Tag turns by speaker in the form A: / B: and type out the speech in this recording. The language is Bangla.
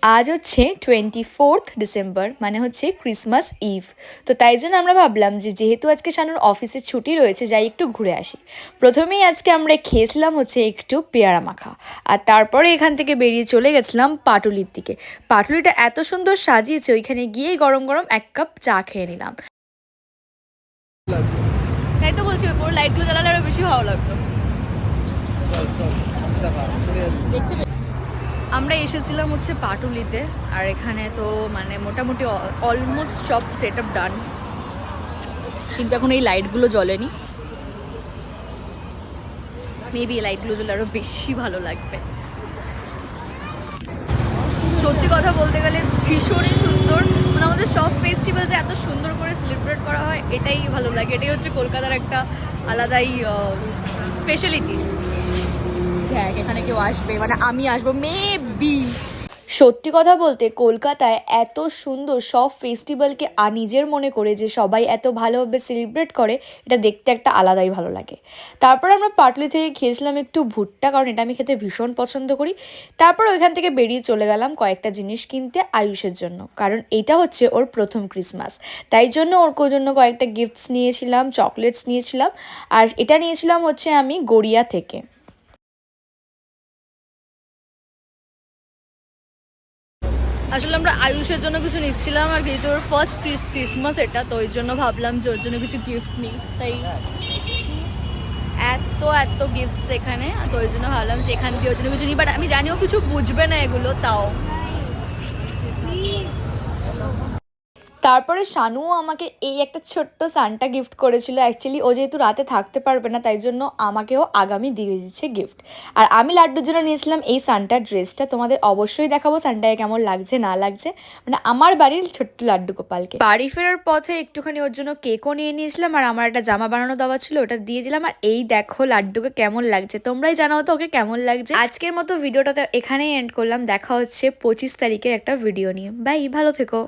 A: আজ হচ্ছে 24th ডিসেম্বর, মানে হচ্ছে ক্রিসমাস ইভ। তো তাই জন্য আমরা ভাবলাম যে যেহেতু আজকে শানুর অফিসের ছুটি রয়েছে, যাই একটু ঘুরে আসি। প্রথমেই আজকে আমরা খেয়েছিলাম হচ্ছে একটু পেয়ারা মাখা, আর তারপরে এখান থেকে বেরিয়ে চলে গেছিলাম পাটুলির দিকে। পাটুলিটা এত সুন্দর সাজিয়েছে, ওইখানে গিয়েই গরম গরম 1 কাপ চা খেয়ে নিলাম। তাই তো বলছি, পুরো লাইটগুলো জ্বালালে আরো বেশি ভালো লাগতো। আমরা এসেছিলাম হচ্ছে পাটুলিতে, আর এখানে তো মানে মোটামুটি অলমোস্ট সব সেট আপ ডান, কিন্তু এখন এই লাইটগুলো জ্বলেনি। মেবি এই লাইটগুলো জ্বলে আরও বেশি ভালো লাগবে। সত্যি কথা বলতে গেলে ভীষণই সুন্দর, মানে আমাদের সব ফেস্টিভ্যাল যে এত সুন্দর করে সেলিব্রেট করা হয়, এটাই ভালো লাগে। এটাই হচ্ছে কলকাতার একটা আলাদাই স্পেশালিটি। দেখ এখানে কেউ আসবে, মানে আমি আসবো মেবি। সত্যি কথা বলতে কলকাতায় এত সুন্দর সব ফেস্টিভ্যালকে নিজের মনে করে যে সবাই এত ভালোভাবে সেলিব্রেট করে, এটা দেখতে একটা আলাদাই ভালো লাগে। তারপর আমরা পাটুলি থেকে খেয়েছিলাম একটু ভুট্টা, কারণ এটা আমি খেতে ভীষণ পছন্দ করি। তারপর ওইখান থেকে বেরিয়ে চলে গেলাম কয়েকটা জিনিস কিনতে আয়ুষের জন্য, কারণ এটা হচ্ছে ওর প্রথম ক্রিসমাস। তাই জন্য ওর জন্য কয়েকটা গিফটস নিয়েছিলাম, চকলেটস নিয়েছিলাম, আর এটা নিয়েছিলাম হচ্ছে আমি গড়িয়া থেকে। আসলে আমরা আয়ুষের জন্য কিছু নিচ্ছিলাম, আর যেহেতু ওর ফার্স্ট ক্রিসমাস এটা, তো ওই জন্য ভাবলাম যে ওর জন্য কিছু গিফট নিই। তাই এত এত গিফটস এখানে, তো ওই জন্য ভাবলাম যে এখান দিয়ে ওর জন্য কিছু নিই। বাট আমি জানিও কিছু বুঝবে না এগুলো, তাও। তারপরে শানুও আমাকে এই একটা ছোট্ট সান্টা গিফট করেছিল। অ্যাকচুয়ালি ও যেহেতু রাতে থাকতে পারবে না, তাই জন্য আমাকেও আগামী দিয়ে দিচ্ছে গিফট। আর আমি লাড্ডুর জন্য নিয়েছিলাম এই সান্টার ড্রেসটা। তোমাদের অবশ্যই দেখাবো সান্টায় কেমন লাগছে না লাগছে, মানে আমার বাড়ির ছোট্ট লাড্ডু গোপালকে। বাড়ি ফেরার পথে একটুখানি ওর জন্য কেকও নিয়ে নিয়েছিলাম, আর আমার একটা জামা বানানো দেওয়া ছিল, ওটা দিয়ে দিলাম। আর এই দেখো লাড্ডুকে কেমন লাগছে, তোমরাই জানাও তো ওকে কেমন লাগছে। আজকের মতো ভিডিওটা তো এখানেই এন্ড করলাম। দেখা হচ্ছে 25 তারিখের একটা ভিডিও নিয়ে। বাই, ভালো থেকো।